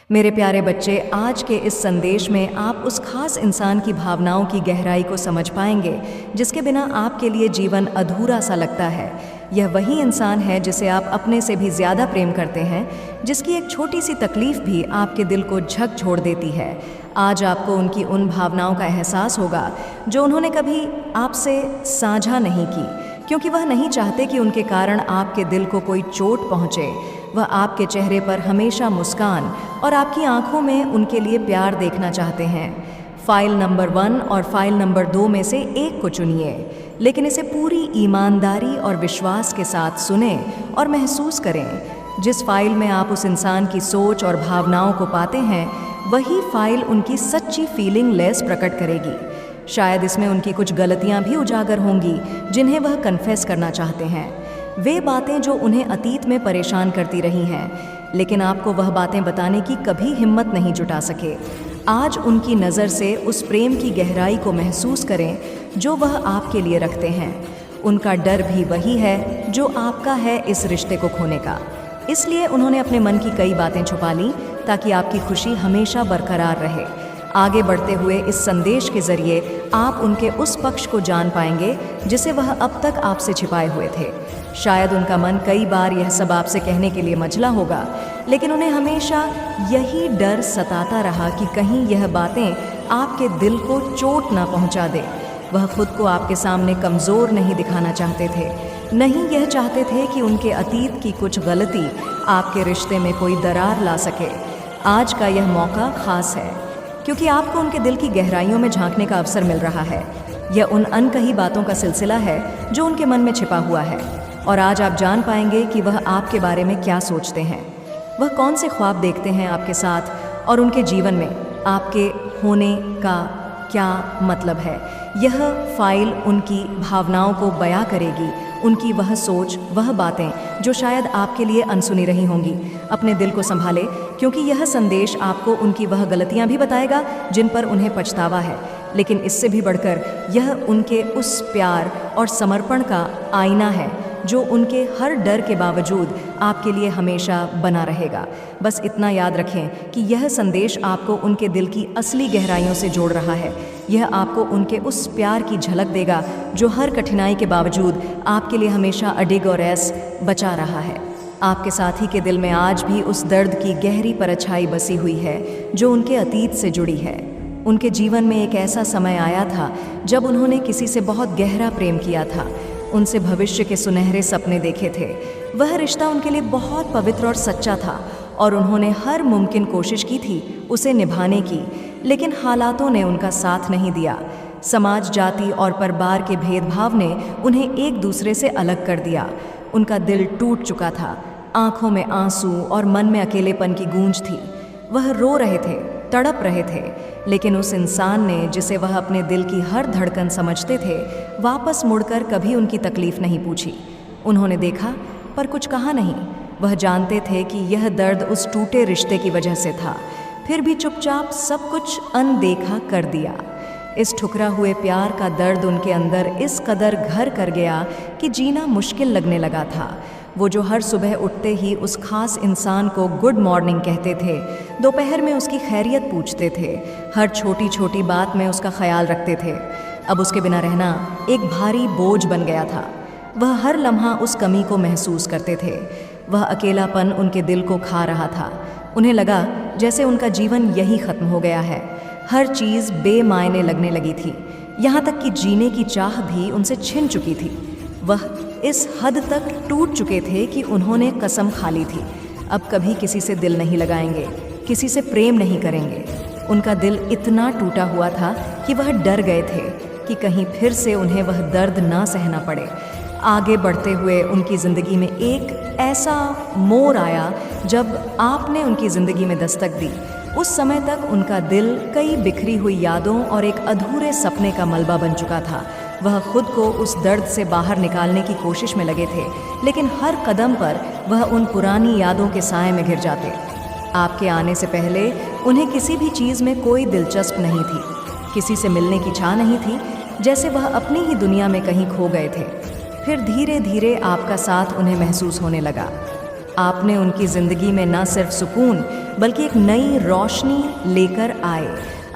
मेरे प्यारे बच्चे, आज के इस संदेश में आप उस खास इंसान की भावनाओं की गहराई को समझ पाएंगे जिसके बिना आपके लिए जीवन अधूरा सा लगता है। यह वही इंसान है जिसे आप अपने से भी ज़्यादा प्रेम करते हैं, जिसकी एक छोटी सी तकलीफ भी आपके दिल को झकझोर देती है। आज आपको उनकी उन भावनाओं का एहसास होगा जो उन्होंने कभी आपसे साझा नहीं की, क्योंकि वह नहीं चाहते कि उनके कारण आपके दिल को कोई चोट पहुँचे। वह आपके चेहरे पर हमेशा मुस्कान और आपकी आंखों में उनके लिए प्यार देखना चाहते हैं। फाइल नंबर 1 और फाइल नंबर 2 में से एक को चुनिए, लेकिन इसे पूरी ईमानदारी और विश्वास के साथ सुनें और महसूस करें। जिस फाइल में आप उस इंसान की सोच और भावनाओं को पाते हैं, वही फाइल उनकी सच्ची फीलिंगलेस प्रकट करेगी। शायद इसमें उनकी कुछ गलतियां भी उजागर होंगी जिन्हें वह कन्फेस करना चाहते हैं। वे बातें जो उन्हें अतीत में परेशान करती रही हैं, लेकिन आपको वह बातें बताने की कभी हिम्मत नहीं जुटा सके। आज उनकी नज़र से उस प्रेम की गहराई को महसूस करें जो वह आपके लिए रखते हैं। उनका डर भी वही है जो आपका है इस रिश्ते को खोने का। इसलिए उन्होंने अपने मन की कई बातें छुपा ली ताकि आपकी खुशी हमेशा बरकरार रहे। आगे बढ़ते हुए इस संदेश के जरिए आप उनके उस पक्ष को जान पाएंगे जिसे वह अब तक आपसे छिपाए हुए थे। शायद उनका मन कई बार यह सब आपसे कहने के लिए मचला होगा, लेकिन उन्हें हमेशा यही डर सताता रहा कि कहीं यह बातें आपके दिल को चोट ना पहुंचा दे। वह खुद को आपके सामने कमज़ोर नहीं दिखाना चाहते थे, नहीं यह चाहते थे कि उनके अतीत की कुछ गलती आपके रिश्ते में कोई दरार ला सके। आज का यह मौका खास है क्योंकि आपको उनके दिल की गहराइयों में झांकने का अवसर मिल रहा है। यह उन अनकही बातों का सिलसिला है जो उनके मन में छिपा हुआ है, और आज आप जान पाएंगे कि वह आपके बारे में क्या सोचते हैं, वह कौन से ख्वाब देखते हैं आपके साथ, और उनके जीवन में आपके होने का क्या मतलब है। यह फाइल उनकी भावनाओं को बयां करेगी, उनकी वह सोच, वह बातें जो शायद आपके लिए अनसुनी रही होंगी। अपने दिल को संभाले, क्योंकि यह संदेश आपको उनकी वह गलतियां भी बताएगा जिन पर उन्हें पछतावा है, लेकिन इससे भी बढ़कर यह उनके उस प्यार और समर्पण का आईना है जो उनके हर डर के बावजूद आपके लिए हमेशा बना रहेगा। बस इतना याद रखें कि यह संदेश आपको उनके दिल की असली गहराइयों से जोड़ रहा है। यह आपको उनके उस प्यार की झलक देगा जो हर कठिनाई के बावजूद आपके लिए हमेशा अडिग और ऐस बचा रहा है। आपके साथी के दिल में आज भी उस दर्द की गहरी परछाई बसी हुई है जो उनके अतीत से जुड़ी है। उनके जीवन में एक ऐसा समय आया था जब उन्होंने किसी से बहुत गहरा प्रेम किया था, उनसे भविष्य के सुनहरे सपने देखे थे। वह रिश्ता उनके लिए बहुत पवित्र और सच्चा था और उन्होंने हर मुमकिन कोशिश की थी उसे निभाने की, लेकिन हालातों ने उनका साथ नहीं दिया। समाज, जाति और परिवार के भेदभाव ने उन्हें एक दूसरे से अलग कर दिया। उनका दिल टूट चुका था, आंखों में आंसू और मन में अकेलेपन की गूंज थी। वह रो रहे थे, तड़प रहे थे, लेकिन उस इंसान ने जिसे वह अपने दिल की हर धड़कन समझते थे, वापस मुड़कर कभी उनकी तकलीफ नहीं पूछी। उन्होंने देखा पर कुछ कहा नहीं। वह जानते थे कि यह दर्द उस टूटे रिश्ते की वजह से था, फिर भी चुपचाप सब कुछ अनदेखा कर दिया। इस ठुकरा हुए प्यार का दर्द उनके अंदर इस कदर घर कर गया कि जीना मुश्किल लगने लगा था। वो जो हर सुबह उठते ही उस खास इंसान को गुड मॉर्निंग कहते थे, दोपहर में उसकी खैरियत पूछते थे, हर छोटी छोटी बात में उसका ख्याल रखते थे, अब उसके बिना रहना एक भारी बोझ बन गया था। वह हर लम्हा उस कमी को महसूस करते थे। वह अकेलापन उनके दिल को खा रहा था। उन्हें लगा जैसे उनका जीवन यही खत्म हो गया है। हर चीज़ बेमायने लगने लगी थी, यहाँ तक कि जीने की चाह भी उनसे छिन चुकी थी। वह इस हद तक टूट चुके थे कि उन्होंने कसम खा ली थी, अब कभी किसी से दिल नहीं लगाएंगे, किसी से प्रेम नहीं करेंगे। उनका दिल इतना टूटा हुआ था कि वह डर गए थे कि कहीं फिर से उन्हें वह दर्द ना सहना पड़े। आगे बढ़ते हुए उनकी ज़िंदगी में एक ऐसा मोड़ आया जब आपने उनकी ज़िंदगी में दस्तक दी। उस समय तक उनका दिल कई बिखरी हुई यादों और एक अधूरे सपने का मलबा बन चुका था। वह खुद को उस दर्द से बाहर निकालने की कोशिश में लगे थे, लेकिन हर कदम पर वह उन पुरानी यादों के साए में घिर जाते। आपके आने से पहले उन्हें किसी भी चीज़ में कोई दिलचस्प नहीं थी, किसी से मिलने की चाह नहीं थी, जैसे वह अपनी ही दुनिया में कहीं खो गए थे। फिर धीरे धीरे आपका साथ उन्हें महसूस होने लगा। आपने उनकी ज़िंदगी में न सिर्फ सुकून बल्कि एक नई रोशनी लेकर आए।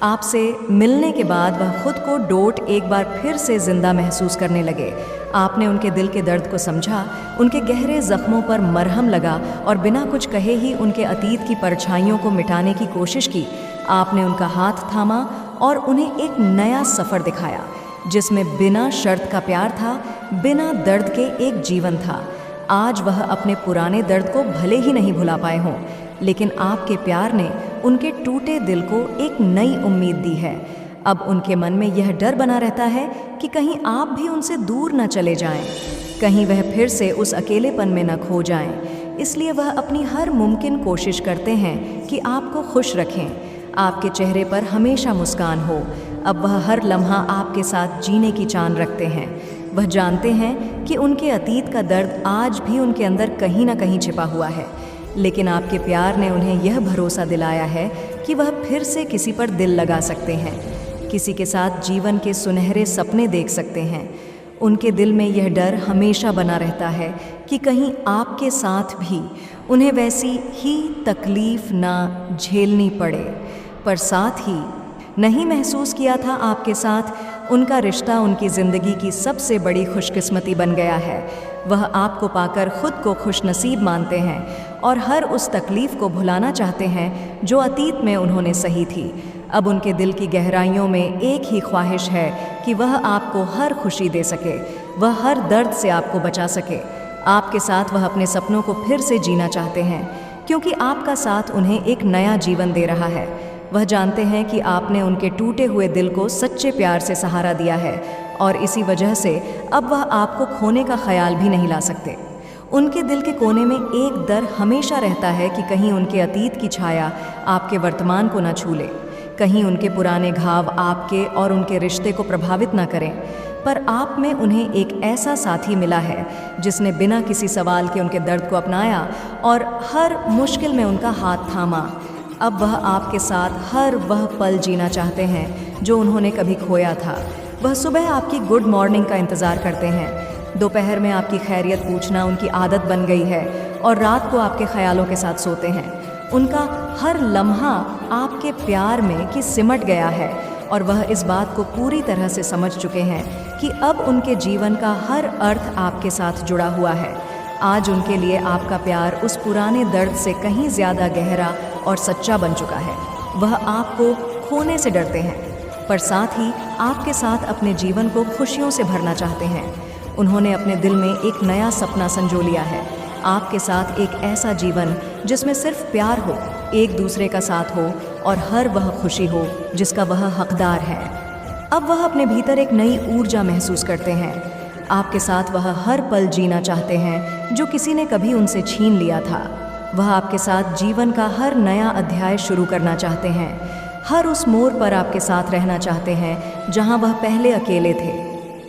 आपसे मिलने के बाद वह खुद को डोट एक बार फिर से जिंदा महसूस करने लगे। आपने उनके दिल के दर्द को समझा, उनके गहरे जख्मों पर मरहम लगा और बिना कुछ कहे ही उनके अतीत की परछाइयों को मिटाने की कोशिश की। आपने उनका हाथ थामा और उन्हें एक नया सफ़र दिखाया, जिसमें बिना शर्त का प्यार था, बिना दर्द के एक जीवन था। आज वह अपने पुराने दर्द को भले ही नहीं भुला पाए हों, लेकिन आपके प्यार ने उनके टूटे दिल को एक नई उम्मीद दी है। अब उनके मन में यह डर बना रहता है कि कहीं आप भी उनसे दूर न चले जाएं, कहीं वह फिर से उस अकेलेपन में न खो जाएं। इसलिए वह अपनी हर मुमकिन कोशिश करते हैं कि आपको खुश रखें, आपके चेहरे पर हमेशा मुस्कान हो। अब वह हर लम्हा आपके साथ जीने की चाह रखते हैं। वह जानते हैं कि उनके अतीत का दर्द आज भी उनके अंदर कहीं ना कहीं छिपा हुआ है, लेकिन आपके प्यार ने उन्हें यह भरोसा दिलाया है कि वह फिर से किसी पर दिल लगा सकते हैं, किसी के साथ जीवन के सुनहरे सपने देख सकते हैं। उनके दिल में यह डर हमेशा बना रहता है कि कहीं आपके साथ भी उन्हें वैसी ही तकलीफ़ ना झेलनी पड़े। पर साथ ही नहीं महसूस किया था आपके साथ उनका रिश्ता उनकी ज़िंदगी की सबसे बड़ी खुशकिस्मती बन गया है। वह आपको पाकर खुद को खुशनसीब मानते हैं और हर उस तकलीफ़ को भुलाना चाहते हैं जो अतीत में उन्होंने सही थी। अब उनके दिल की गहराइयों में एक ही ख्वाहिश है कि वह आपको हर खुशी दे सके, वह हर दर्द से आपको बचा सके। आपके साथ वह अपने सपनों को फिर से जीना चाहते हैं, क्योंकि आपका साथ उन्हें एक नया जीवन दे रहा है। वह जानते हैं कि आपने उनके टूटे हुए दिल को सच्चे प्यार से सहारा दिया है और इसी वजह से अब वह आपको खोने का ख्याल भी नहीं ला सकते। उनके दिल के कोने में एक डर हमेशा रहता है कि कहीं उनके अतीत की छाया आपके वर्तमान को न छू ले, कहीं उनके पुराने घाव आपके और उनके रिश्ते को प्रभावित न करें। पर आप में उन्हें एक ऐसा साथी मिला है जिसने बिना किसी सवाल के उनके दर्द को अपनाया और हर मुश्किल में उनका हाथ थामा। अब वह आपके साथ हर वह पल जीना चाहते हैं जो उन्होंने कभी खोया था। वह सुबह आपकी गुड मॉर्निंग का इंतज़ार करते हैं, दोपहर में आपकी खैरियत पूछना उनकी आदत बन गई है और रात को आपके ख्यालों के साथ सोते हैं। उनका हर लम्हा आपके प्यार में कि सिमट गया है और वह इस बात को पूरी तरह से समझ चुके हैं कि अब उनके जीवन का हर अर्थ आपके साथ जुड़ा हुआ है। आज उनके लिए आपका प्यार उस पुराने दर्द से कहीं ज़्यादा गहरा और सच्चा बन चुका है। वह आपको खोने से डरते हैं, पर साथ ही आपके साथ अपने जीवन को खुशियों से भरना चाहते हैं। उन्होंने अपने दिल में एक नया सपना संजो लिया है, आपके साथ एक ऐसा जीवन जिसमें सिर्फ प्यार हो, एक दूसरे का साथ हो और हर वह खुशी हो जिसका वह हकदार है। अब वह अपने भीतर एक नई ऊर्जा महसूस करते हैं। आपके साथ वह हर पल जीना चाहते हैं जो किसी ने कभी उनसे छीन लिया था। वह आपके साथ जीवन का हर नया अध्याय शुरू करना चाहते हैं, हर उस मोड़ पर आपके साथ रहना चाहते हैं जहां वह पहले अकेले थे।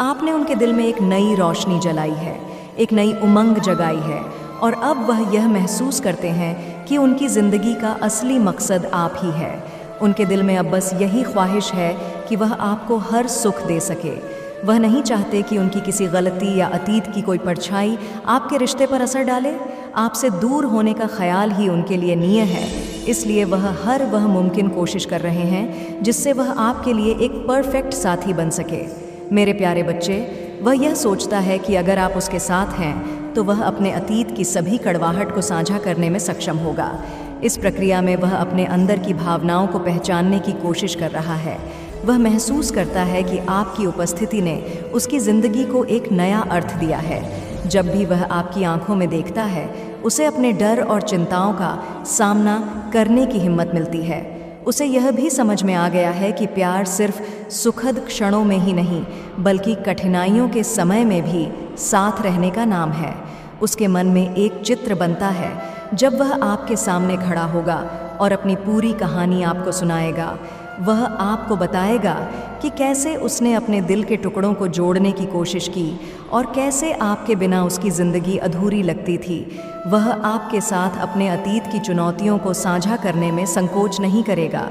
आपने उनके दिल में एक नई रोशनी जलाई है, एक नई उमंग जगाई है और अब वह यह महसूस करते हैं कि उनकी ज़िंदगी का असली मकसद आप ही है। उनके दिल में अब बस यही ख्वाहिश है कि वह आपको हर सुख दे सके। वह नहीं चाहते कि उनकी किसी गलती या अतीत की कोई परछाई आपके रिश्ते पर असर डाले। आपसे दूर होने का ख्याल ही उनके लिए नीय है, इसलिए वह हर वह मुमकिन कोशिश कर रहे हैं जिससे वह आपके लिए एक परफेक्ट साथी बन सके। मेरे प्यारे बच्चे, वह यह सोचता है कि अगर आप उसके साथ हैं तो वह अपने अतीत की सभी कड़वाहट को साझा करने में सक्षम होगा। इस प्रक्रिया में वह अपने अंदर की भावनाओं को पहचानने की कोशिश कर रहा है। वह महसूस करता है कि आपकी उपस्थिति ने उसकी ज़िंदगी को एक नया अर्थ दिया है। जब भी वह आपकी आंखों में देखता है, उसे अपने डर और चिंताओं का सामना करने की हिम्मत मिलती है। उसे यह भी समझ में आ गया है कि प्यार सिर्फ सुखद क्षणों में ही नहीं, बल्कि कठिनाइयों के समय में भी साथ रहने का नाम है। उसके मन में एक चित्र बनता है जब वह आपके सामने खड़ा होगा और अपनी पूरी कहानी आपको सुनाएगा। वह आपको बताएगा कि कैसे उसने अपने दिल के टुकड़ों को जोड़ने की कोशिश की और कैसे आपके बिना उसकी ज़िंदगी अधूरी लगती थी। वह आपके साथ अपने अतीत की चुनौतियों को साझा करने में संकोच नहीं करेगा,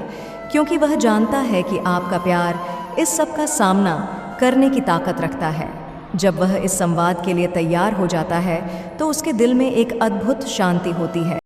क्योंकि वह जानता है कि आपका प्यार इस सब का सामना करने की ताकत रखता है। जब वह इस संवाद के लिए तैयार हो जाता है तो उसके दिल में एक अद्भुत शांति होती है।